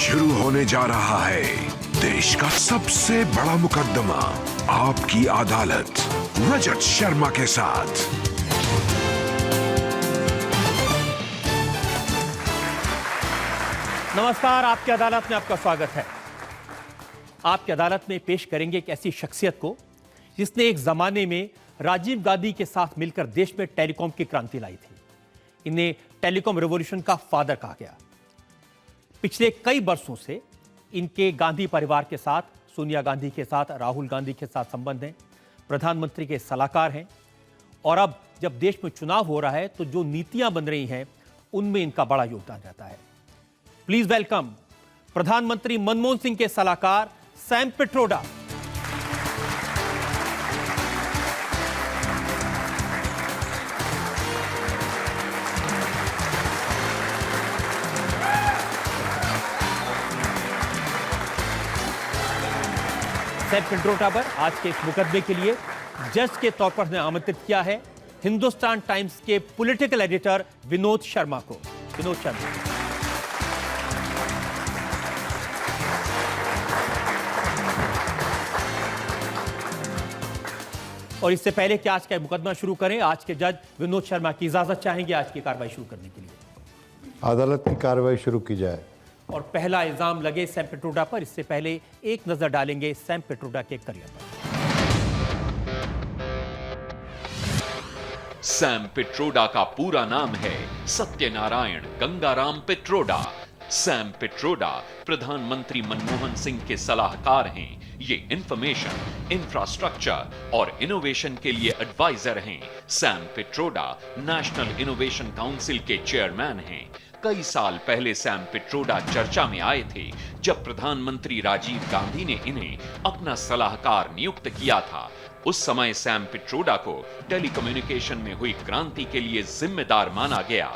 शुरू होने जा रहा है देश का सबसे बड़ा मुकदमा, आपकी अदालत, रजत शर्मा के साथ। नमस्कार, आपकी अदालत में आपका स्वागत है। आपकी अदालत में पेश करेंगे एक ऐसी शख्सियत को जिसने एक जमाने में राजीव गांधी के साथ मिलकर देश में टेलीकॉम की क्रांति लाई थी। इन्हें टेलीकॉम रिवॉल्यूशन का फादर कहा गया। पिछले कई वर्षों से इनके गांधी परिवार के साथ, सोनिया गांधी के साथ, राहुल गांधी के साथ संबंध हैं। प्रधानमंत्री के सलाहकार हैं और अब जब देश में चुनाव हो रहा है तो जो नीतियां बन रही हैं उनमें इनका बड़ा योगदान रहता है। प्लीज वेलकम प्रधानमंत्री मनमोहन सिंह के सलाहकार सैम पिट्रोडा। सैम पिट्रोडा पर आज के इस मुकदमे के लिए जज के तौर पर ने आमंत्रित किया है हिंदुस्तान टाइम्स के पॉलिटिकल एडिटर विनोद शर्मा को। विनोद शर्मा, और इससे पहले कि आज का मुकदमा शुरू करें, आज के जज विनोद शर्मा की इजाजत चाहेंगे आज की कार्रवाई शुरू करने के लिए। अदालत की कार्रवाई शुरू की जाए। और पहला इल्जाम लगे सैम पिट्रोडा पर। इससे पहले एक नजर डालेंगे सैम पिट्रोडा के करियर पर। सैम पिट्रोडा का पूरा नाम है सत्यनारायण गंगाराम पिट्रोडा। सैम पिट्रोडा प्रधानमंत्री मनमोहन सिंह के सलाहकार हैं। ये इंफॉर्मेशन, इंफ्रास्ट्रक्चर और इनोवेशन के लिए एडवाइजर हैं। Sam Pitroda national innovation council के चेयरमैन हैं। कई साल पहले सैम पिट्रोडा चर्चा में आए थे जब प्रधानमंत्री राजीव गांधी ने इन्हें अपना सलाहकार नियुक्त किया था। उस समय सैम पिट्रोडा को टेलीकम्युनिकेशन में हुई क्रांति के लिए जिम्मेदार माना गया।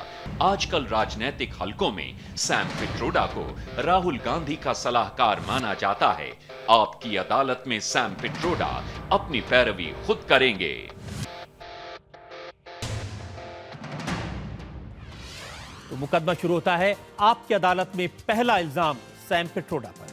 आजकल राजनीतिक हलकों में सैम पिट्रोडा को राहुल गांधी का सलाहकार माना जाता है। आपकी अदालत में सैम पिट्रोडा अपनी पैरवी खुद करेंगे। तो मुकदमा शुरू होता है। आपकी अदालत में पहला इल्जाम सैम पिट्रोडा पर।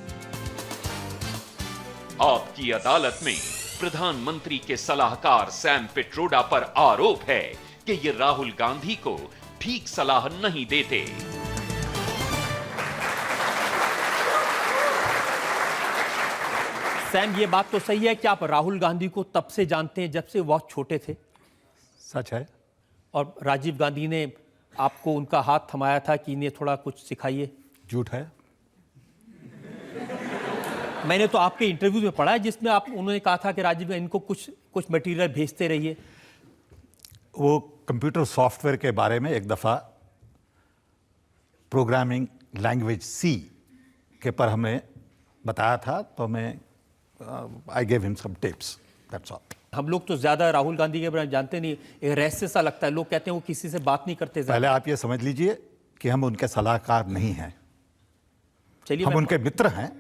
आपकी अदालत में प्रधानमंत्री के सलाहकार सैम पिट्रोडा पर आरोप है कि ये राहुल गांधी को ठीक सलाह नहीं देते। सैम, ये बात तो सही है कि आप राहुल गांधी को तब से जानते हैं जब से वह छोटे थे? सच है। और राजीव गांधी ने आपको उनका हाथ थमाया था कि इन्हें थोड़ा कुछ सिखाइए? झूठ है। मैंने तो आपके इंटरव्यू में पढ़ा है जिसमें उन्होंने कहा था कि राजीव इनको कुछ मटेरियल भेजते रहिए। वो कंप्यूटर सॉफ्टवेयर के बारे में एक दफ़ा प्रोग्रामिंग लैंग्वेज सी के पर हमें बताया था, तो मैं I gave him some tips, that's all. हम लोग तो ज्यादा राहुल गांधी के बारे में जानते नहीं, एक रहस्य सा लगता है। लोग कहते हैं वो किसी से बात नहीं करते। पहले आप ये समझ लीजिए कि हम उनके सलाहकार नहीं हैं। चलिए, हम उनके मित्र हैं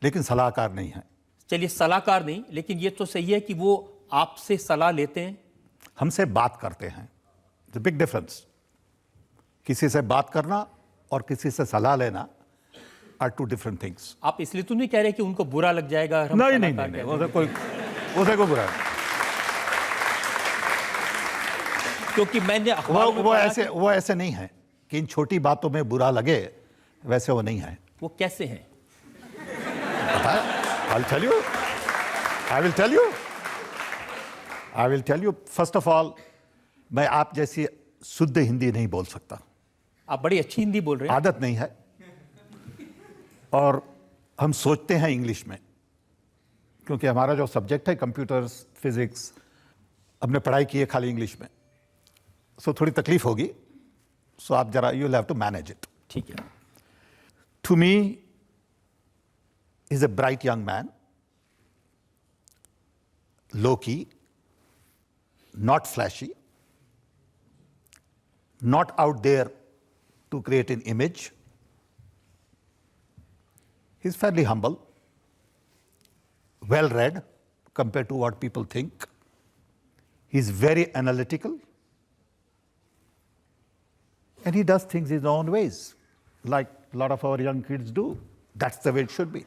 लेकिन सलाहकार नहीं हैं। चलिए, सलाहकार नहीं, लेकिन ये तो सही है कि वो आपसे सलाह लेते हैं। हमसे बात करते हैं। The big difference. किसी से बात करना और किसी से सलाह लेना आर टू डिफरेंट थिंग्स। आप इसलिए तो नहीं कह रहे कि उनको बुरा लग जाएगा? नहीं, उसे कोई बुरा नहीं। क्योंकि मैंने वो ऐसे नहीं है कि इन छोटी बातों में बुरा लगे, वैसे वो नहीं है। वो कैसे हैं? I will tell you. First of all, मैं आप जैसी शुद्ध हिंदी नहीं बोल सकता। आप बड़ी अच्छी हिंदी बोल रहे हैं। आदत नहीं है। और हम सोचते हैं इंग्लिश में, क्योंकि हमारा जो सब्जेक्ट है कंप्यूटर्स, फिजिक्स, हमने पढ़ाई की है खाली इंग्लिश में, सो थोड़ी तकलीफ होगी। सो आप जरा you have to manage it. ठीक है। To me is a bright young man, low key, not flashy, not out there to create an image. He's fairly humble, well read compared to what people think. He's very analytical, and he does things his own ways, like a lot of our young kids do. That's the way it should be.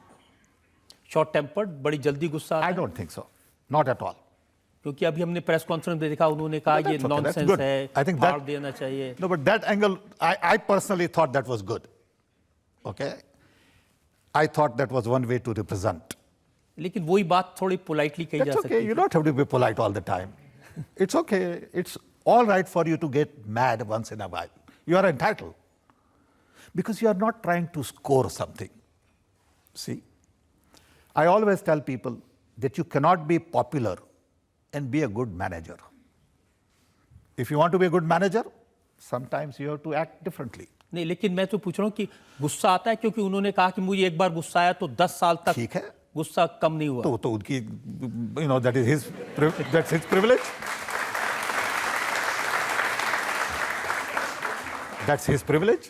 Short tempered, बड़ी जल्दी गुस्सा आता I है? don't think so. Not at all. क्योंकि अभी हमने press conference में देखा, उन्होंने कहा That's ये okay, that's नॉनसेंस good. है, I think फाड़ that- देना चाहिए। No, but that angle, I personally thought that was good. Okay? I thought that was one way to represent. लेकिन वही बात थोड़ी पोलाइटली कही जा That's सकती okay. You है। don't have to be polite all the time. It's okay. It's all right for you to get mad once in a while. You are entitled. Because you are not trying to score something. See? I always tell people that you cannot be popular and be a good manager. If you want to be a good manager, sometimes you have to act differently. नहीं, लेकिन मैं तो पूछ रहा हूँ कि गुस्सा आता है, क्योंकि उन्होंने कहा कि मुझे एक बार गुस्सा आया तो 10 साल तक ठीक है। गुस्सा कम नहीं हुआ। तो उनकी, you know, that's his privilege. That's his privilege.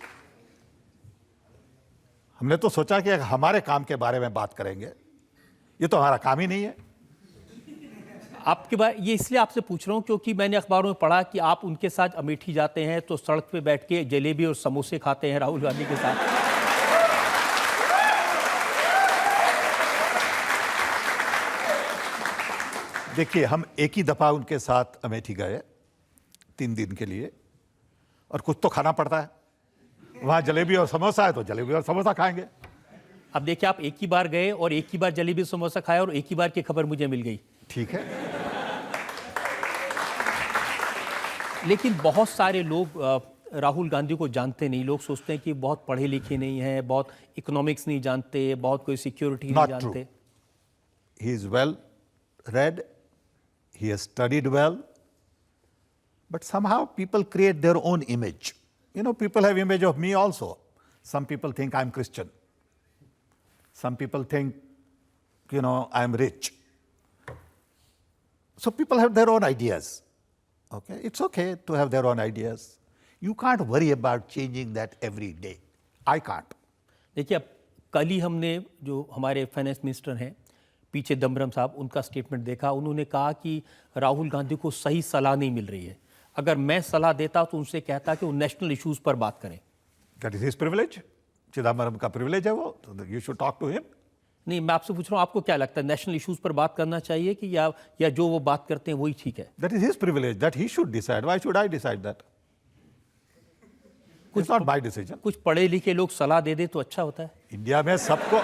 हमने तो सोचा कि हमारे काम के बारे में बात करेंगे, ये तो हमारा काम ही नहीं है। आपके बारे ये इसलिए आपसे पूछ रहा हूँ क्योंकि मैंने अखबारों में पढ़ा कि आप उनके साथ अमेठी जाते हैं तो सड़क पे बैठ के जलेबी और समोसे खाते हैं राहुल गांधी के साथ। देखिए, हम एक ही दफा उनके साथ अमेठी गए 3 दिन के लिए, और कुछ तो खाना पड़ता है। वहां जलेबी और समोसा है तो जलेबी और समोसा खाएंगे। अब देखिए, आप एक ही बार गए और एक ही बार जलेबी समोसा खाया और एक ही बार की खबर मुझे मिल गई। ठीक है। लेकिन बहुत सारे लोग राहुल गांधी को जानते नहीं। लोग सोचते हैं कि बहुत पढ़े लिखे नहीं हैं, बहुत इकोनॉमिक्स नहीं जानते, बहुत कोई सिक्योरिटी नहीं Not true. जानते। He is well read, he has studied well, but somehow people create their own image. You know, people have image of me also. Some people think I'm Christian. Some people think, you know, I'm rich. So people have their own ideas. Okay, it's okay to have their own ideas. You can't worry about changing that every day. I can't. देखिए, अब कल ही हमने जो हमारे finance minister हैं P Chidambaram साहब, उनका statement देखा। उन्होंने कहा कि राहुल गांधी को सही सलाह नहीं मिल रही है। अगर मैं सलाह देता तो उनसे कहता कि वो नेशनल इश्यूज पर बात करें। That is his privilege. Chidambaram का privilege है वो. You should talk to him. नहीं, मैं आपसे पूछ रहा हूँ, आपको क्या लगता है, नेशनल इश्यूज पर बात करना चाहिए कि या जो वो बात करते हैं वही ठीक है? That is his privilege. That he should decide. Why should I decide that? It's not my decision. कुछ पढ़े लिखे लोग सलाह दे दे तो अच्छा होता है। इंडिया में सबको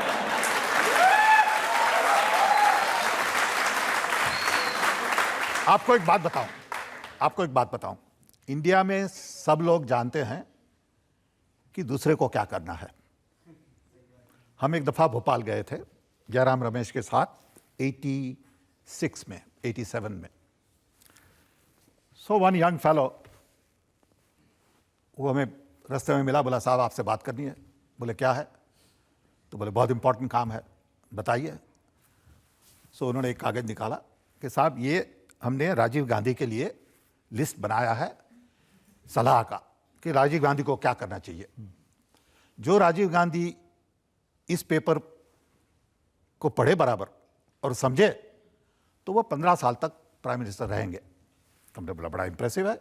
आपको एक बात बताऊं, इंडिया में सब लोग जानते हैं कि दूसरे को क्या करना है। हम एक दफा भोपाल गए थे जयराम रमेश के साथ 87 में। सो वन यंग फेलो, वो हमें रास्ते में मिला, बोला साहब आपसे बात करनी है। बोले क्या है? तो बोले बहुत इंपॉर्टेंट काम है, बताइए। सो उन्होंने एक कागज निकाला कि साहब ये हमने राजीव गांधी के लिए लिस्ट बनाया है सलाह का कि राजीव गांधी को क्या करना चाहिए। जो राजीव गांधी इस पेपर को पढ़े बराबर और समझे तो वो 15 साल तक प्राइम मिनिस्टर रहेंगे। हमने बोला बड़ा इंप्रेसिव है।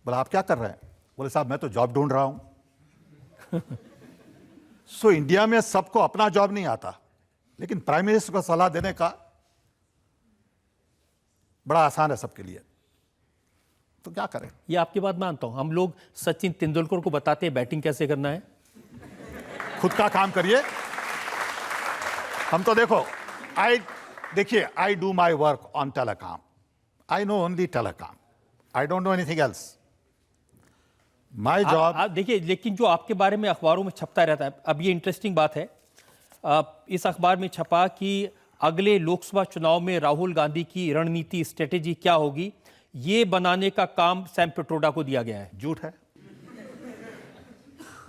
बोला आप क्या कर रहे हैं? बोले साहब मैं तो जॉब ढूंढ रहा हूं। सो इंडिया में सबको अपना जॉब नहीं आता, लेकिन प्राइम मिनिस्टर को सलाह देने का बड़ा आसान है सबके लिए। तो क्या करें? ये आपकी बात मानता हूं। हम लोग सचिन तेंदुलकर को बताते हैं बैटिंग कैसे करना है। खुद का काम करिए। हम तो देखो, I do my work on telecom. I know only telecom. I don't know anything else. My job. आप देखिए, लेकिन जो आपके बारे में अखबारों में छपता रहता है, अब ये इंटरेस्टिंग बात है, इस अखबार में छपा कि अगले लोकसभा चुनाव में राहुल गांधी की रणनीति स्ट्रेटेजी क्या होगी, ये बनाने का काम सैम पिट्रोडा को दिया गया है। झूठ है।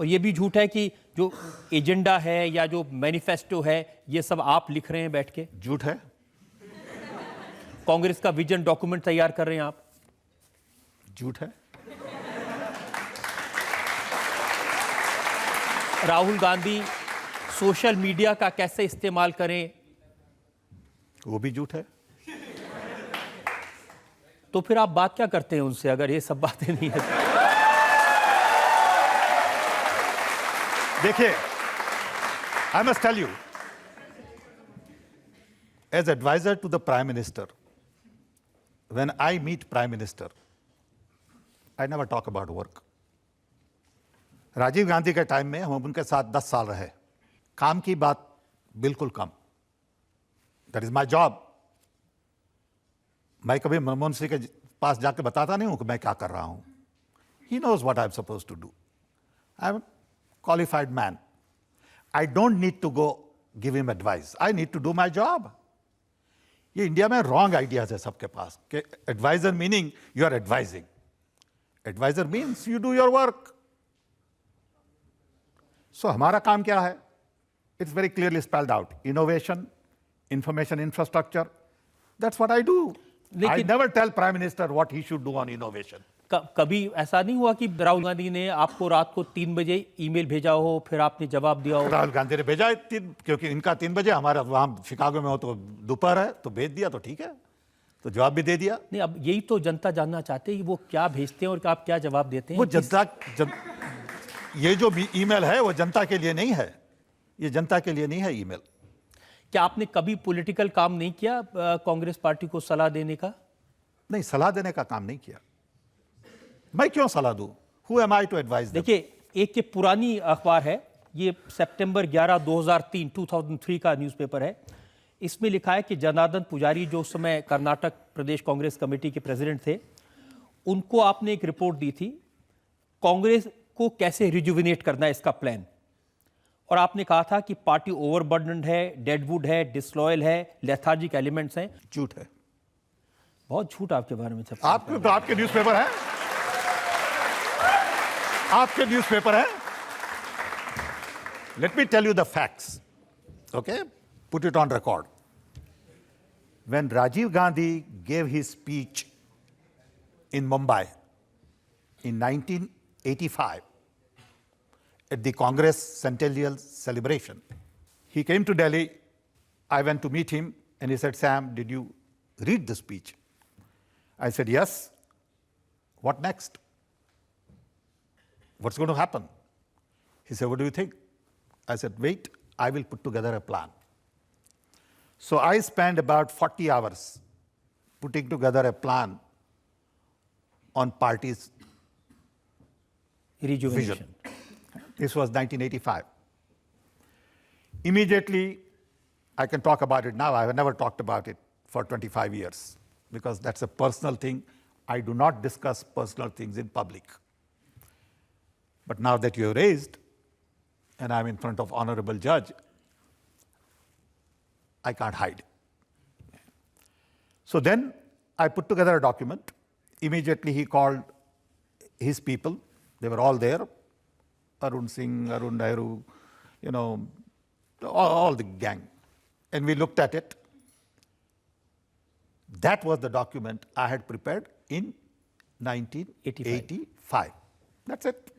और ये भी झूठ है कि जो एजेंडा है या जो मैनिफेस्टो है ये सब आप लिख रहे हैं बैठ के। झूठ है। कांग्रेस का विजन डॉक्यूमेंट तैयार कर रहे हैं आप। झूठ है। राहुल गांधी सोशल मीडिया का कैसे इस्तेमाल करें, वो भी झूठ है। तो फिर आप बात क्या करते हैं उनसे अगर ये सब बातें नहीं है? देखिए, I must tell you, as advisor to the Prime Minister, when I meet Prime Minister, I never talk about work. Rajiv Gandhi के टाइम में हम उनके साथ 10 साल रहे. काम की बात बिल्कुल कम. That is my job. मैं कभी मनमोहन सिंह के पास जाके बताता नहीं हूं कि मैं क्या कर रहा हूं. He knows what I'm supposed to do. I'm a qualified man. I don't need to go give him advice. I need to do my job. ये इंडिया में रॉन्ग आइडियाज है सबके पास कि advisor meaning you are advising. Advisor means you do your work. So हमारा काम क्या है? It's very clearly spelled out. Innovation, information infrastructure, that's what I do. I never tell prime minister what he should do on innovation. कभी ऐसा नहीं हुआ कि राहुल गांधी ने आपको रात को 3 बजे ईमेल भेजा हो, फिर आपने जवाब दिया हो? राहुल गांधी ने भेजा है क्योंकि इनका 3 बजे, हमारा वहां शिकागो में हो तो दोपहर है, तो भेज दिया तो ठीक है, तो जवाब भी दे दिया. नहीं, अब यही तो जनता जानना चाहते हैं कि वो क्या भेजते हैं और आप क्या जवाब देते हैं. वो ये जो ईमेल है वो जनता के लिए नहीं है. ये जनता के लिए नहीं है ईमेल. क्या आपने कभी पॉलिटिकल काम नहीं किया कांग्रेस पार्टी को सलाह देने का? नहीं, सलाह देने का काम नहीं किया. मैं क्यों सलाह दूं? Who am I to advise them? देखिए, एक ये पुरानी अखबार है, ये सितंबर 11 2003 का न्यूज़पेपर है. इसमें लिखा है कि जनार्दन पुजारी, जो उस समय कर्नाटक प्रदेश कांग्रेस कमेटी के प्रेसिडेंट थे, उनको आपने एक रिपोर्ट दी थी कांग्रेस को कैसे रिजुविनेट करना है, इसका प्लान. और आपने कहा था कि पार्टी ओवरबर्डन्ड है, डेडवुड है, डिसलॉयल है, लेथार्जिक एलिमेंट्स हैं. झूठ है. बहुत झूठ आपके बारे में छपा. आपके न्यूज़पेपर है, आपके न्यूज़पेपर है. Let me tell you the facts. Okay? Put it on record. When Rajiv Gandhi gave his speech in Mumbai in 1985 at the Congress Centennial celebration, he came to Delhi. I went to meet him and he said, "Sam, did you read the speech?" I said, "Yes." "What next? What's going to happen?" He said, "What do you think?" I said, "Wait, I will put together a plan." So I spent about 40 hours putting together a plan on party's Rejuvenation. vision. This was 1985. Immediately, I can talk about it now. I have never talked about it for 25 years because that's a personal thing. I do not discuss personal things in public. But now that you have raised, and I'm in front of honorable judge, I can't hide. So then I put together a document. Immediately he called his people. They were all there. Arun Singh, Arun Nehru, all the gang. And we looked at it. That was the document I had prepared in 1985. That's it.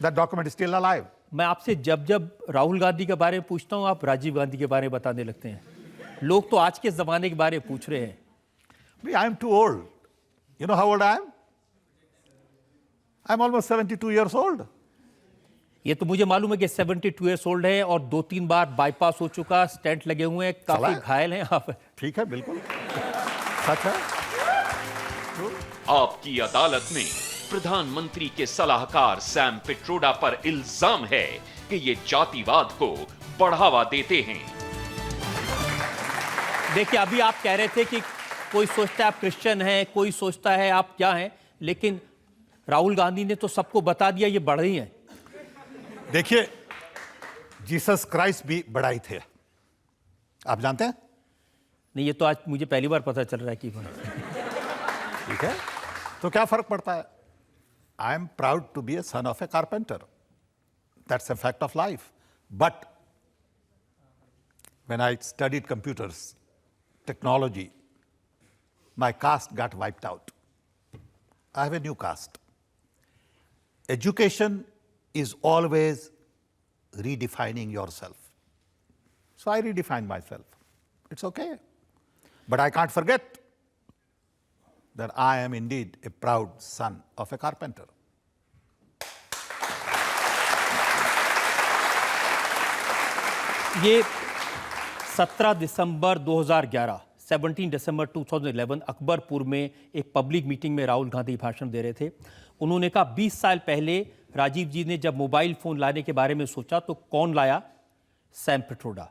That document is still alive. मैं आपसे जब राहुल गांधी के बारे में पूछता हूं, आप राजीव गांधी के बारे में बताने लगते हैं. लोग तो आज के जमाने के बारे में पूछ रहे हैं. I am too old. You know how old I am? I'm almost 72 years old. ये तो मुझे मालूम है कि 72 ईयर्स ओल्ड है और 2-3 बार बाईपास हो चुका, स्टेंट लगे हुए हैं, काफी घायल हैं आप. ठीक है, बिल्कुल सच है. आपकी अदालत में प्रधानमंत्री के सलाहकार सैम पिट्रोडा पर इल्जाम है कि ये जातिवाद को बढ़ावा देते हैं. देखिए, अभी आप कह रहे थे कि कोई सोचता है आप क्रिश्चियन हैं, कोई सोचता है आप क्या हैं, लेकिन राहुल गांधी ने तो सबको बता दिया ये बढ़ रही हैं. देखिए, जीसस क्राइस्ट भी बड़ा ही थे, आप जानते हैं? नहीं, ये तो आज मुझे पहली बार पता चल रहा है कि ठीक है, तो क्या फर्क पड़ता है? I am proud to be a son of a carpenter. That's a fact of life. But when I studied computers, technology, my caste got wiped out. I have a new caste. Education is always redefining yourself. So I redefine myself. It's okay. But I can't forget that I am indeed a proud son of a carpenter. ये 17 दिसंबर 2011, 17 दिसंबर 2011 अकबरपुर में एक public meeting में राहुल गांधी भाषण दे रहे थे। उन्होंने कहा 20 साल पहले राजीव जी ने जब मोबाइल फोन लाने के बारे में सोचा तो कौन लाया? सैम पिट्रोडा।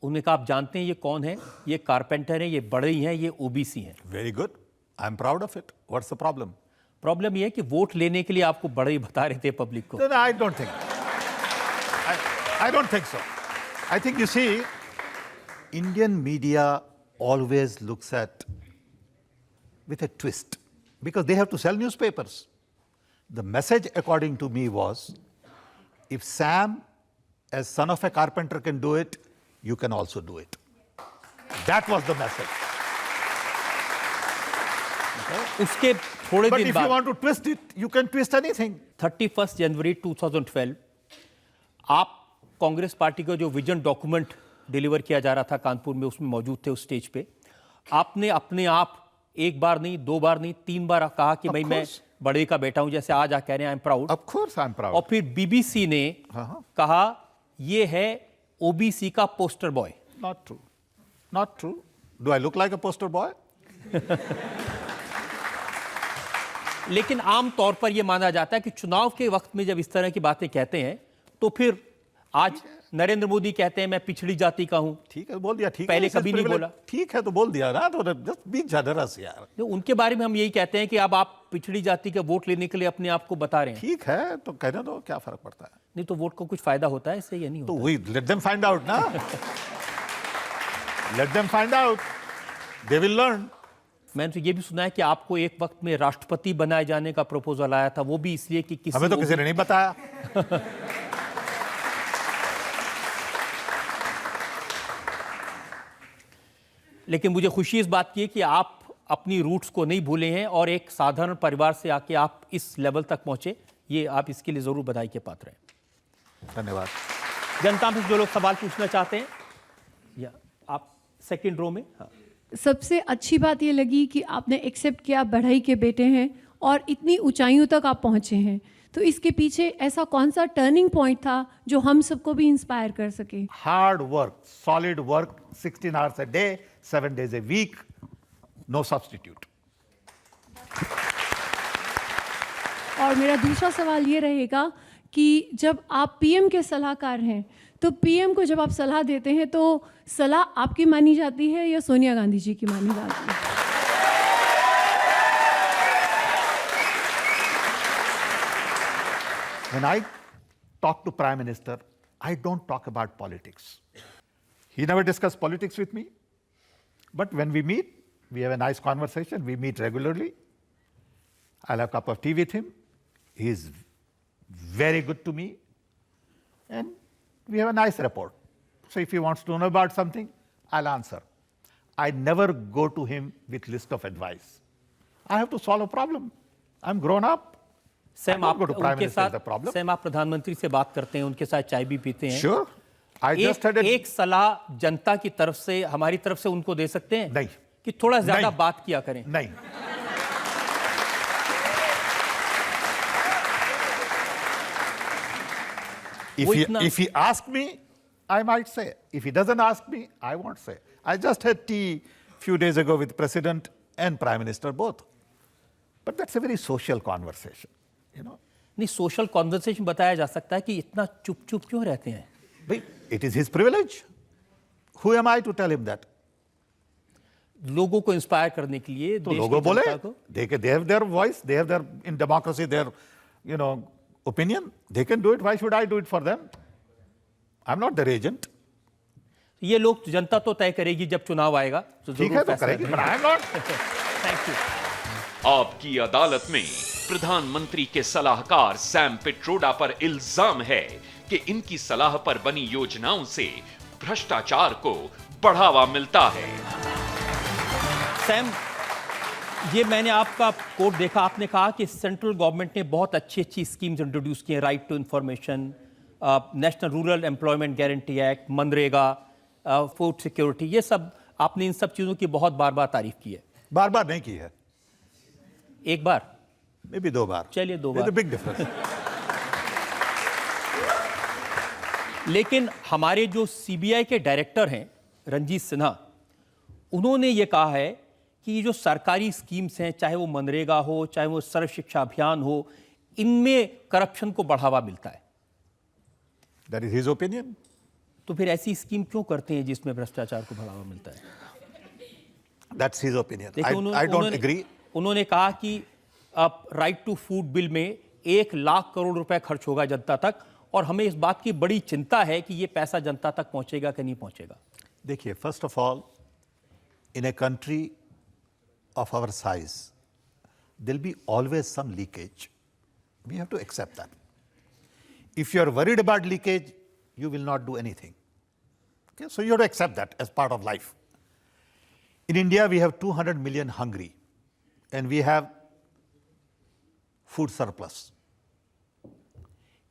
उन्होंने कहा आप जानते हैं ये कौन है? ये कारपेंटर हैं, ये बढ़ई हैं, ये ओबीसी हैं। Very good, I am proud of it. What's the problem? Problem ये है कि वोट लेने के लिए आपको बढ़ई बता रहे थे पब्लिक को। I don't think, I don't think so. I think, you see, Indian media always looks at with a twist because they have to sell newspapers. The message, according to me, was if Sam, as son of a carpenter, can do it, you can also do it. That was the message. उसके थोड़े But दिन if you बाद want to twist it, you can twist anything. 31 जनवरी 2012 आप Congress party का जो vision document deliver किया जा रहा था कानपुर में, उसमें मौजूद थे उस स्टेज पे। आपने अपने आप एक बार नहीं, दो बार नहीं, 3 बार कहा कि भाई मैं बड़े का बेटा हूं, जैसे आज आप कह रहे हैं I am proud. Of course, I'm proud. और फिर बीबीसी ने कहा ये है ओबीसी का poster boy. Not true. Not true. Do I look like a poster boy? लेकिन आम तौर पर यह माना जाता है कि चुनाव के वक्त में जब इस तरह की बातें कहते हैं तो फिर आज नरेंद्र मोदी कहते हैं मैं पिछड़ी जाति का हूं। ठीक है, बोल दिया। ठीक पहले है, कभी नहीं बोला। ठीक है तो बोल दिया ना, तो जस्ट बी जनरस यार। तो उनके बारे में हम यही कहते हैं कि अब आप पिछड़ी जाति का वोट लेने के लिए अपने आप को बता रहे हैं। ठीक है तो कहने दो, क्या फर्क पड़ता है? नहीं तो वोट को कुछ फायदा होता है इससे, या नहीं तो होता? वही लेट देम फाइंड आउट ना। Let them find out, they will learn. मैंने तो ये भी सुना है कि आपको एक वक्त में राष्ट्रपति बनाए जाने का प्रपोजल आया था, वो भी इसलिए कि किसी हमें तो किसी ने नहीं बताया। लेकिन मुझे खुशी इस बात की है कि आप अपनी रूट्स को नहीं भूले हैं और एक साधारण परिवार से आके आप इस लेवल तक पहुंचे, ये आप इसके लिए जरूर बधाई के पात्र हैं। धन्यवाद। जनता में जो लोग सवाल पूछना चाहते हैं, या आप सेकंड रो में। हाँ। सबसे अच्छी बात ये लगी कि आपने एक्सेप्ट किया बढ़ई के बेटे हैं और इतनी ऊंचाइयों तक आप पहुंचे हैं। तो इसके पीछे ऐसा कौन सा टर्निंग पॉइंट था जो हम सबको भी इंस्पायर कर सके? Hard work, solid work, 16 hours a day, 7 days a week, no substitute. और मेरा दूसरा सवाल ये रहेगा कि जब आप पीएम के सलाहकार हैं तो पीएम को जब आप सलाह देते हैं तो सलाह आपकी मानी जाती है या सोनिया गांधी जी की मानी जाती है? When I talk to Prime Minister, I don't talk about politics. He never discussed politics with me. But when we meet, we have a nice conversation. We meet regularly. I'll have a cup of tea with him. He's very good to me. And we have a nice rapport. So if he wants to know about something, I'll answer. I never go to him with list of advice. I have to solve a problem. I'm grown up. Sam I आप don't go to Prime उनके Minister is the साथ problem. Sam आप प्रधानमंत्री से बात करते हैं, उनके साथ चाय भी पीते हैं। Sure. I just had एक सलाह जनता की तरफ से, हमारी तरफ से उनको दे सकते हैं? नहीं। कि थोड़ा ज्यादा नहीं। बात किया करें। नहीं। If he asks me, I might say. If he doesn't ask me, I won't say. I just had tea few days ago with President and Prime Minister both. But that's a very social conversation, you know. नहीं, social conversation बताया जा सकता है कि इतना चुप चुप क्यों रहते हैं? भाई, it is his privilege. Who am I to tell him that? लोगों को इंस्पायर करने के लिए, तो देश लोगों की बोले, जनता को। they have their voice, they have their, in democracy, their, you know, opinion. They can do it. Why should I do it for them? I'm not their agent. ये लोग जनता तो तय करेगी जब चुनाव आएगा, तो ठीक है, तो करेगी, but I am not. Thank you. आपकी अदालत में प्रधानमंत्री के सलाहकार सैम पिट्रोडा पर इल्जाम है कि इनकी सलाह पर बनी योजनाओं से भ्रष्टाचार को बढ़ावा मिलता है। सैम, ये मैंने आपका कोट देखा, आपने कहा कि सेंट्रल गवर्नमेंट ने बहुत अच्छी अच्छी स्कीम्स इंट्रोड्यूस की हैं, right to information, national rural employment guarantee act, मनरेगा, फूड सिक्योरिटी, ये सब आपने इन सब चीज़ों की बहुत बार बार तारीफ की है। बार बार नहीं की है, एक बार, मे बी 2 बार। चलिए 2 बार। Big difference. लेकिन हमारे जो सीबीआई के डायरेक्टर हैं रंजीत सिन्हा, उन्होंने ये कहा है कि ये जो सरकारी स्कीम्स हैं, चाहे वो मनरेगा हो, चाहे वो सर्व शिक्षा अभियान हो, इनमें करप्शन को बढ़ावा मिलता है। That is his opinion. तो फिर ऐसी स्कीम क्यों करते हैं जिसमें भ्रष्टाचार को बढ़ावा मिलता है? That's his opinion. देखिए, I don't agree. उन्होंने कहा कि अब राइट टू फूड बिल में 1 लाख करोड़ रुपए खर्च होगा जनता तक, और हमें इस बात की बड़ी चिंता है कि ये पैसा जनता तक पहुंचेगा कि नहीं पहुंचेगा। देखिए, first of all, in a country of our size, there'll be always some leakage. We have to accept that. If you are worried about leakage, you will not do anything. Okay? So you have to accept that as part of life. In India, we have 200 million hungry, and we have food surplus.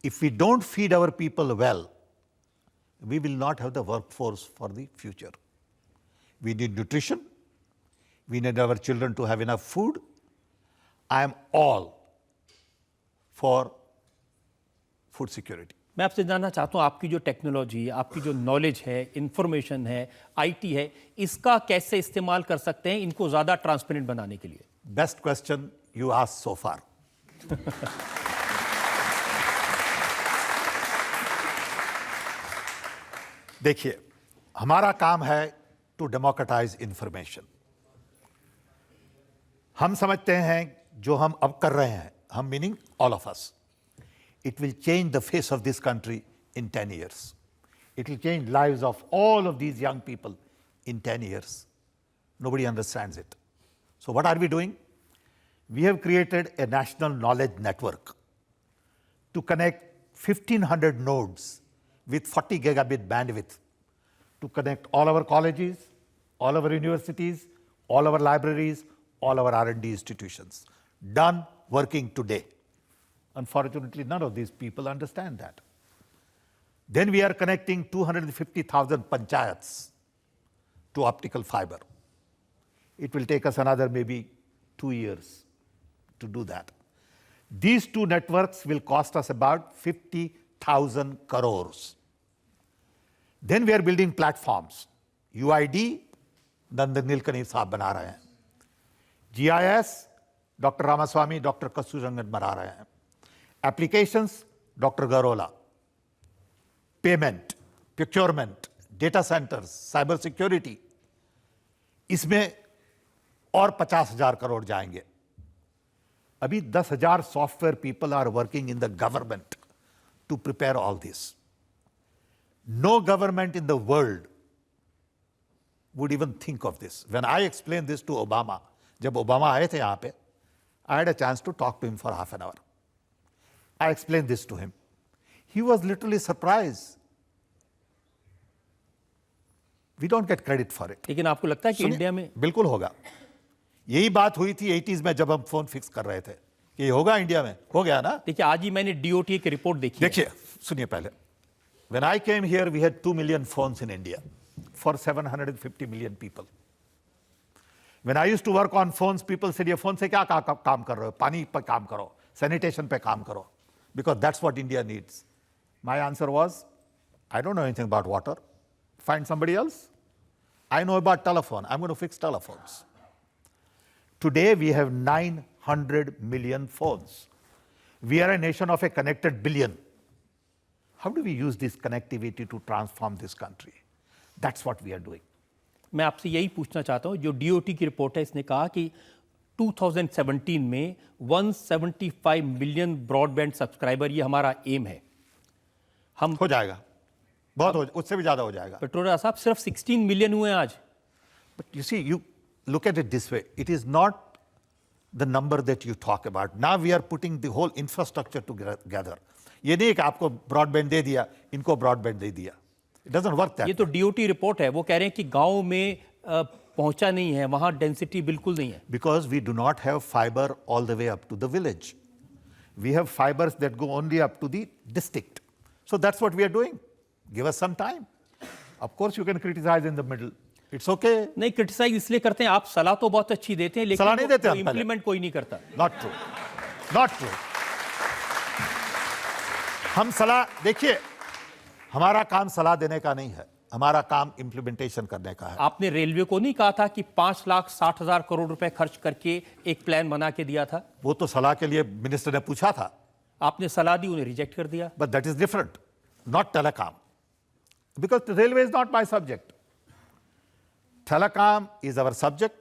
If we don't feed our people well, we will not have the workforce for the future. We need nutrition. We need our children to have enough food. I am all for food security. मैं आपसे जानना चाहता हूं, आपकी जो technology, आपकी जो knowledge है, इंफॉर्मेशन है, आईटी है, इसका कैसे इस्तेमाल कर सकते हैं इनको ज्यादा ट्रांसपेरेंट बनाने के लिए? Best question you asked so far. देखिए, हमारा काम है टू डेमोक्रेटाइज इंफॉर्मेशन। हम समझते हैं जो हम अब कर रहे हैं, हम meaning all of us, it will change the face of this country in 10 years. It will change lives of all of these young people in 10 years. Nobody understands it. So what are we doing? We have created a national knowledge network to connect 1,500 nodes with 40 gigabit bandwidth to connect all our colleges, all our universities, all our libraries, all our R&D institutions. Done, working today. Unfortunately, none of these people understand that. Then we are connecting 250,000 panchayats to optical fiber. It will take us another maybe 2 years to do that. These two networks will cost us about 50,000 crores. Then we are building platforms. UID, Nandan Nilekani साहब बना रहे हैं. GIS, Dr. Ramaswamy, Dr. Kasturirangan बना रहे हैं. Applications, Dr. Garola. Payment, procurement, data centers, cyber security. इसमें और 50,000 करोड़ जाएंगे. अभी 10,000 software people are working in the government to prepare all this. No government in the world would even think of this. When I explained this to Obama, जब Obama आए थे यहाँ पे, I had a chance to talk to him for half an hour. I explained this to him. He was literally surprised. We don't get credit for it. लेकिन आपको लगता है कि इंडिया में बिल्कुल होगा. यही बात हुई थी 80s में जब हम फोन फिक्स कर रहे थे कि ये होगा इंडिया में. हो गया ना? देखिए, आज ही मैंने DOT की रिपोर्ट देखी. देखिए, सुनिए पहले. When I came here, we had 2 million phones in India for 750 million people. When I used to work on phones, people said, ये phone से क्या काम कर रहे हो? पानी पर काम करो, sanitation पे काम करो, because that's what India needs. My answer was, I don't know anything about water. Find somebody else. I know about telephone. I'm going to fix telephones. Today, we have 900 million phones. We are a nation of a connected billion. How do we use this connectivity to transform this country? That's what we are doing. मैं आपसे यही पूछना चाहता हूं, जो DOT की report है, इसने कहा कि 2017 में 175 मिलियन ब्रॉडबैंड सब्सक्राइबर, ये हमारा एम है. हम हो जाएगा, बहुत हो, उससे भी ज्यादा हो जाएगा. पेट्रोडा साहब, सिर्फ 16 मिलियन हुए आज. But you see, you look at it this way. It is not the number that you talk about. Now we are putting the whole infrastructure together. ये नहीं कि आपको ब्रॉडबैंड दे दिया, इनको ब्रॉडबैंड दे दिया. It doesn't work that. ये तो DOT report है. वो कह रहे हैं कि गांव में पहुंचा नहीं है, वहां डेंसिटी बिल्कुल नहीं है. Because we do not have fiber all the way up to the village. We have fibers that go only up to the district. So that's what we are doing. Give us some time. Of course, you can criticize in the middle. It's okay. नहीं, criticise इसलिए करते हैं, आप सलाह तो बहुत अच्छी देते हैं, सलाह नहीं देते लेकिन हम पहले. इंप्लीमेंट कोई नहीं करता. Not true. Not true. हम सलाह, देखिए, हमारा काम सलाह देने का नहीं है, हमारा काम इंप्लीमेंटेशन करने का है। आपने रेलवे को नहीं कहा था कि 5,60,000 करोड़ रुपए खर्च करके एक प्लान बना के दिया था? वो तो सलाह के लिए मिनिस्टर ने पूछा था, आपने सलाह दी, उन्हें रिजेक्ट कर दिया। but that is different, not telecom, because the railway is not my subject. Telecom is our subject,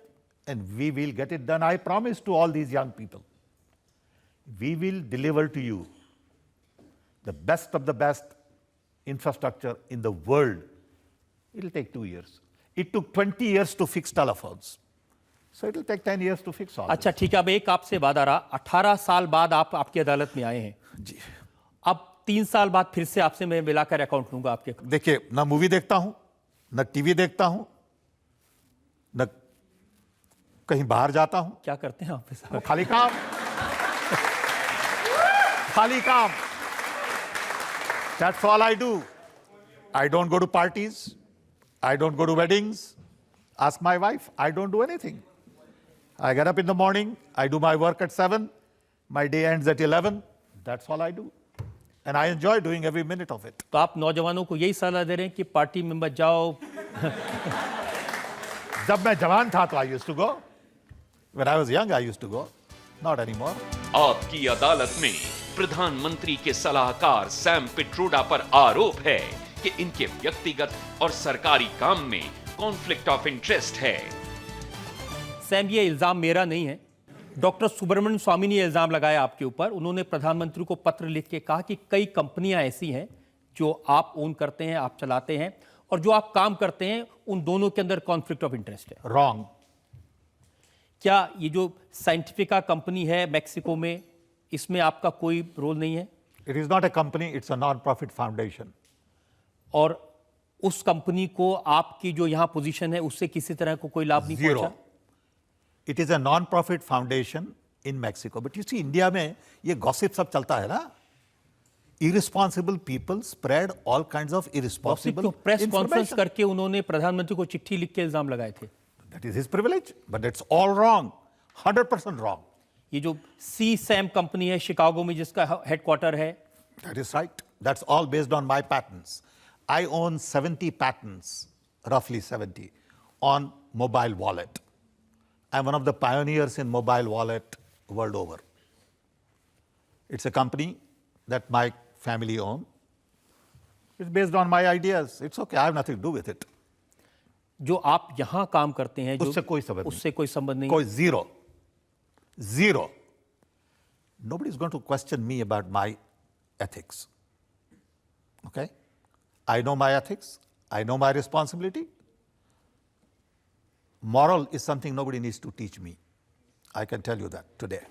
and we will get it done. I promise to all these young people, we will deliver to you the best of the best infrastructure in the world. It will take 2 years. It took 20 years to fix telephones. So it will take 10 years to fix all अच्छा ठीक है, अब एक आपसे वादा रहा, 18 साल बाद आप आपकी अदालत में आए हैं जी। अब 3 साल बाद फिर से आपसे मैं मिलाकर अकाउंट लूंगा आपके। देखिए, ना मूवी देखता हूं, ना टीवी देखता हूं, न कहीं बाहर जाता हूं। क्या करते हैं आप साहब? खाली काम, खाली काम। That's all I do. I don't go to parties. I don't go to weddings. Ask my wife. I don't do anything. I get up in the morning. I do my work at 7. My day ends at 11. That's all I do. And I enjoy doing every minute of it. तो आप नौजवानों को यही सलाह दे रहे हैं कि party में मत जाओ? जब मैं जवान था तो I used to go. When I was young, I used to go. Not anymore. आपकी अदालत में प्रधानमंत्री के सलाहकार सैम पिट्रोडा पर आरोप है कि इनके व्यक्तिगत और सरकारी काम में कॉन्फ्लिक्ट ऑफ इंटरेस्ट है। सैम, ये इल्जाम मेरा नहीं है, डॉक्टर सुब्रमण्यम स्वामी ने इल्जाम लगाया आपके ऊपर। उन्होंने प्रधानमंत्री को पत्र लिख के कहा कि कई कंपनियां ऐसी हैं जो आप ओन करते हैं, आप चलाते हैं, और जो आप काम करते हैं उन दोनों के अंदर कॉन्फ्लिक्ट ऑफ इंटरेस्ट है। Wrong. क्या ये जो साइंटिफिका कंपनी है मैक्सिको में, इसमें आपका कोई रोल नहीं है? It is not a company, it's a non-profit foundation. और उस कंपनी को आपकी जो यहां पोजीशन है उससे किसी तरह को कोई लाभ नहीं Zero. पहुंचा? It is a non-profit foundation in Mexico. But you see, India में ये gossip सब चलता है ना? Irresponsible people spread all kinds of irresponsible press conference information. करके उन्होंने प्रधानमंत्री को चिट्ठी लिख के इल्जाम लगाए थे। That is his privilege, but that's all wrong. 100% wrong. ये जो सी सैम कंपनी है शिकागो में जिसका हेडक्वार्टर है, That is right. That's all based on my patents. I own 70 patents, roughly 70, on mobile wallet. I'm one of the pioneers in mobile wallet world over. It's a company that my family own. It's based on my ideas. It's okay. I have nothing to do with it. जो आप यहां काम करते हैं जो उससे कोई संबंध नहीं। उससे कोई संबंध नहीं। Koi zero. Zero. Nobody is going to question me about my ethics. Okay? I know my ethics. I know my responsibility. Moral is something nobody needs to teach me. I can tell you that today.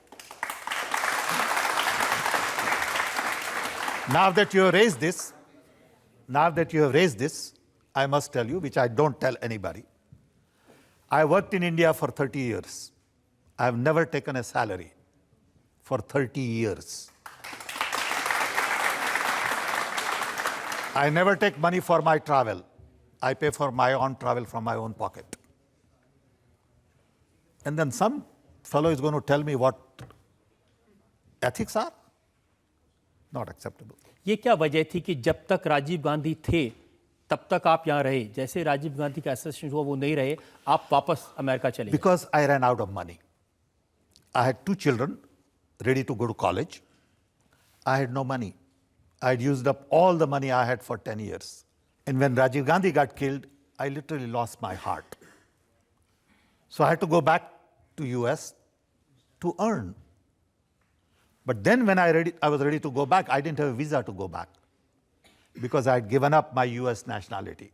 Now that you have raised this, I must tell you, which I don't tell anybody. I worked in India for 30 years. I have never taken a salary for 30 years. I never take money for my travel. I pay for my own travel from my own pocket. And then some fellow is going to tell me what ethics are? Not acceptable. ये क्या वजह थी कि जब तक राजीव गांधी थे तब तक आप यहाँ रहे, जैसे राजीव गांधी का असैसिनेशन हुआ वो नहीं रहे, आप वापस अमेरिका चले गए? Because I ran out of money. I had 2 children ready to go to college. I had no money. I had used up all the money I had for 10 years. And when Rajiv Gandhi got killed, I literally lost my heart. So I had to go back to US to earn. But then when I was ready to go back, I didn't have a visa to go back because I had given up my US nationality.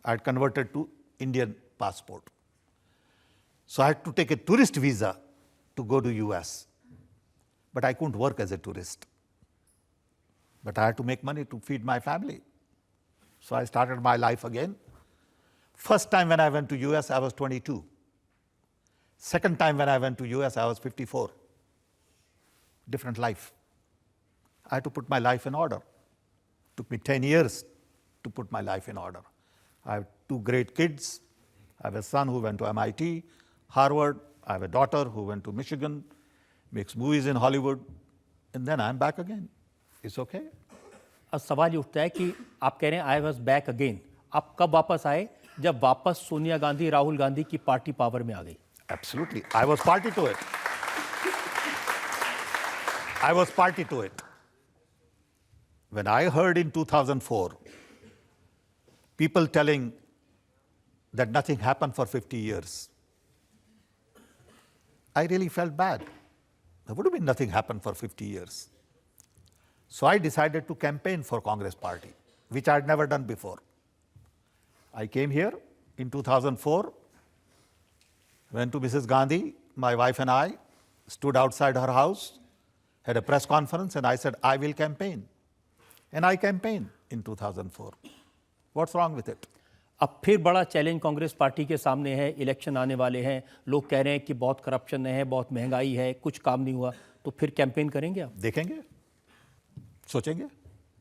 I had converted to Indian passport. So I had to take a tourist visa to go to US. But I couldn't work as a tourist. But I had to make money to feed my family. So I started my life again. First time when I went to US, I was 22. Second time when I went to US, I was 54. Different life. I had to put my life in order. Took me 10 years to put my life in order. I have 2 great kids. I have a son who went to MIT, Harvard. I have a daughter who went to Michigan, makes movies in Hollywood. And then I'm back again. It's okay. अब सवाल ये उठता है कि आप कह रहे हैं आई वॉज बैक अगेन, आप कब वापस आए? जब वापस सोनिया गांधी, राहुल गांधी की पार्टी पावर में आ गई। Absolutely. I was party to it. I was party to it. When I heard in 2004 people telling that nothing happened for 50 years, I really felt bad. There would have been nothing happened for 50 years. So I decided to campaign for Congress Party, which I had never done before. I came here in 2004, went to Mrs. Gandhi, my wife and I stood outside her house, had a press conference, and I said, I will campaign. And I campaigned in 2004. What's wrong with it? अब फिर बड़ा challenge Congress party के सामने है, election आने वाले हैं, लोग कह रहे हैं कि बहुत करप्शन है, बहुत महंगाई है, कुछ काम नहीं हुआ, तो फिर कैंपेन करेंगे आप? देखेंगे, सोचेंगे।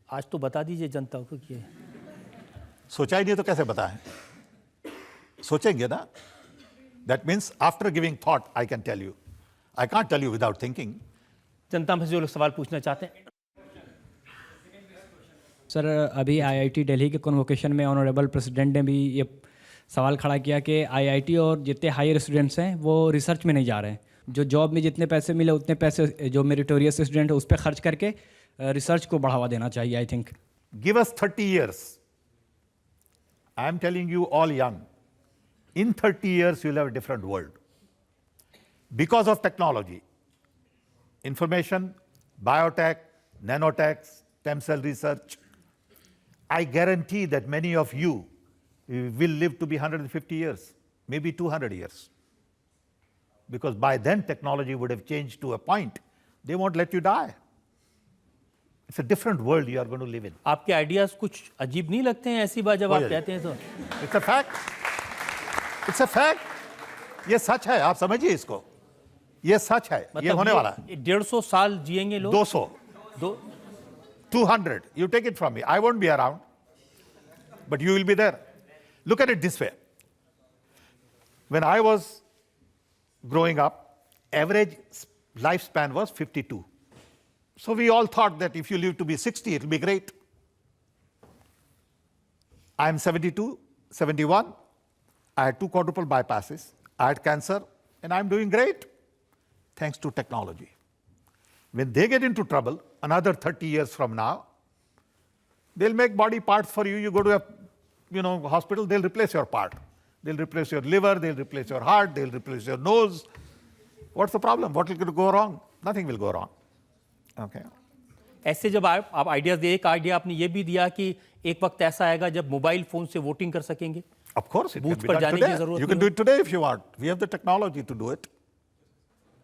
आज तो बता दीजिए जनता को कि सोचा ही नहीं तो कैसे बताएं? सोचेंगे ना। That means after giving thought, I can tell you. I can't tell you without thinking. जनता में से जो लोग सवाल पूछना चाहते हैं। सर, अभी आईआईटी दिल्ली के कन्वोकेशन में ऑनरेबल प्रेसिडेंट ने भी ये सवाल खड़ा किया कि आईआईटी और जितने हायर स्टूडेंट्स हैं वो रिसर्च में नहीं जा रहे हैं। जो जॉब में जितने पैसे मिले उतने पैसे जो मेरिटोरियस स्टूडेंट है उस पर खर्च करके रिसर्च को बढ़ावा देना चाहिए। I think Give us 30 years. I am telling you all young. In 30 years, you'll have a different world. Because of technology, information, biotech, nanotech, stem cell research, I guarantee that many of you will live to be 150 years, maybe 200 years. Because by then, technology would have changed to a point, they won't let you die. It's a different world you are going to live in. आपके ideas कुछ अजीब नहीं लगते हैं ऐसी बात जब आप कहते हैं तो? It's a fact. It's a fact. ये सच है, आप समझिए इसको। ये सच है, ये होने वाला है। 150 साल जिएंगे लोग? 200, 200. You take it from me. I won't be around, but you will be there. Look at it this way. When I was growing up, average lifespan was 52. So we all thought that if you live to be 60, it will be great. I am 72, 71. I had 2 quadruple bypasses. I had cancer, and I'm doing great, thanks to technology. When they get into trouble, another 30 years from now, they'll make body parts for you. You go to a hospital, they'll replace your part. They'll replace your liver, they'll replace your heart, they'll replace your nose. What's the problem? What will go wrong? Nothing will go wrong. Okay. ऐसे जब आप ideas दे, एक idea आपने ये भी दिया कि एक वक्त ऐसा आएगा जब मोबाइल फोन से वोटिंग कर सकेंगे। Of course, it can booth be पर done जाने की today. जरूरत You can do it today if you want. We have the technology to do it.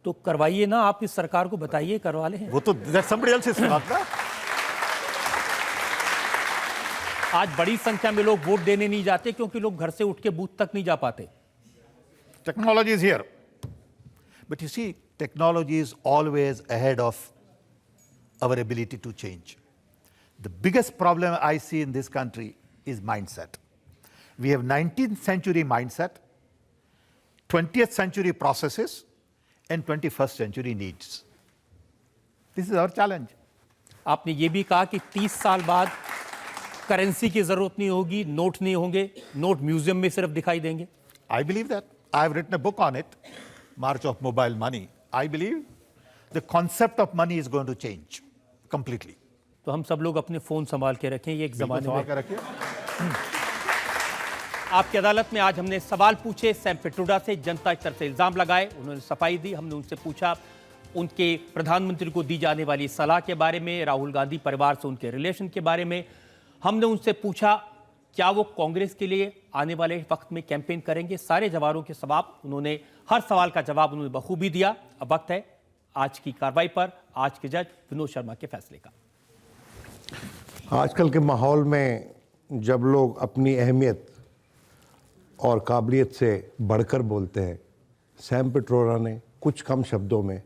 तो करवाइए ना, आप इस सरकार को बताइए, करवा लें। वो तो that's somebody else's fault ना। आज बड़ी संख्या में लोग वोट देने नहीं जाते क्योंकि लोग घर से उठ के बूथ तक नहीं जा पाते। Technology is here. But you see, technology is always ahead of our ability to change. The biggest problem I see in this country is mindset. We have 19th century mindset, 20th century processes, and 21st century needs. This is our challenge. आपने ये भी कहा कि 30 साल बाद currency की जरूरत नहीं होगी, नोट नहीं होंगे, नोट म्यूजियम में सिर्फ दिखाई देंगे। I believe that. I have written a book on it, March of Mobile Money. I believe the concept of money is going to change completely. तो हम सब लोग अपने फोन संभाल के रखें, ये एक जमाने में। रखिए। आपकी अदालत में आज हमने सवाल पूछे सैम पिट्रोडा से, जनता की तरफ से इल्जाम लगाए, उन्होंने सफाई दी। हमने उनसे पूछा उनके प्रधानमंत्री को दी जाने वाली सलाह के बारे में, राहुल गांधी परिवार से उनके रिलेशन के बारे में। हमने उनसे पूछा क्या वो कांग्रेस के लिए आने वाले वक्त में कैंपेन करेंगे। सारे जवाबों के जवाब उन्होंने, हर सवाल का जवाब उन्होंने बखूबी दिया। अब वक्त है आज की कार्रवाई पर, आज के जज विनोद शर्मा के फैसले का। आजकल के माहौल में जब लोग अपनी अहमियत और काबिलियत से बढ़कर बोलते हैं, सैम पिट्रोडा ने कुछ कम शब्दों में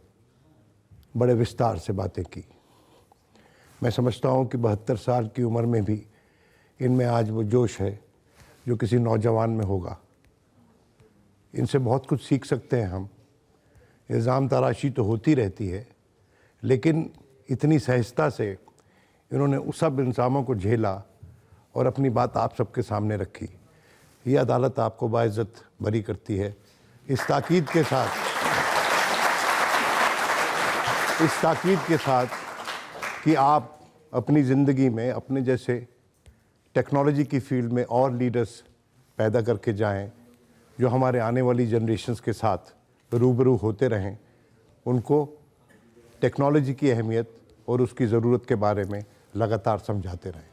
बड़े विस्तार से बातें की। मैं समझता हूं कि 72 साल की उम्र में भी इनमें आज वो जोश है जो किसी नौजवान में होगा। इनसे बहुत कुछ सीख सकते हैं हम। इल्ज़ाम तराशी तो होती रहती है, लेकिन इतनी सहजता से इन्होंने उस सब इल्ज़ामों को झेला और अपनी बात आप सबके सामने रखी। ये अदालत आपको बाइज़्ज़त बरी करती है। इस ताकीद के साथ कि आप अपनी ज़िंदगी में अपने जैसे टेक्नोलॉजी की फील्ड में और लीडर्स पैदा करके जाएं, जो हमारे आने वाली जनरेशन्स के साथ रूबरू होते रहें, उनको टेक्नोलॉजी की अहमियत और उसकी ज़रूरत के बारे में लगातार समझाते रहें।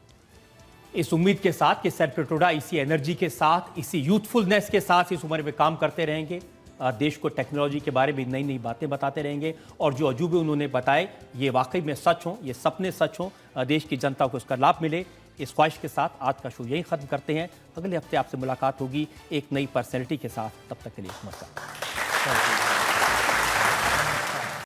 इस उम्मीद के साथ कि सैम पिट्रोडा इसी एनर्जी के साथ, इसी यूथफुलनेस के साथ इस उम्र में काम करते रहेंगे, देश को टेक्नोलॉजी के बारे में नई नई बातें बताते रहेंगे और जो अजूबे उन्होंने बताए ये वाकई में सच हों, ये सपने सच हों, देश की जनता को उसका लाभ मिले। इस ख्वाहिश के साथ आज का शो यहीं ख़त्म करते हैं। अगले हफ्ते आपसे मुलाकात होगी एक नई पर्सनैलिटी के साथ। तब तक के लिए नमस्कार।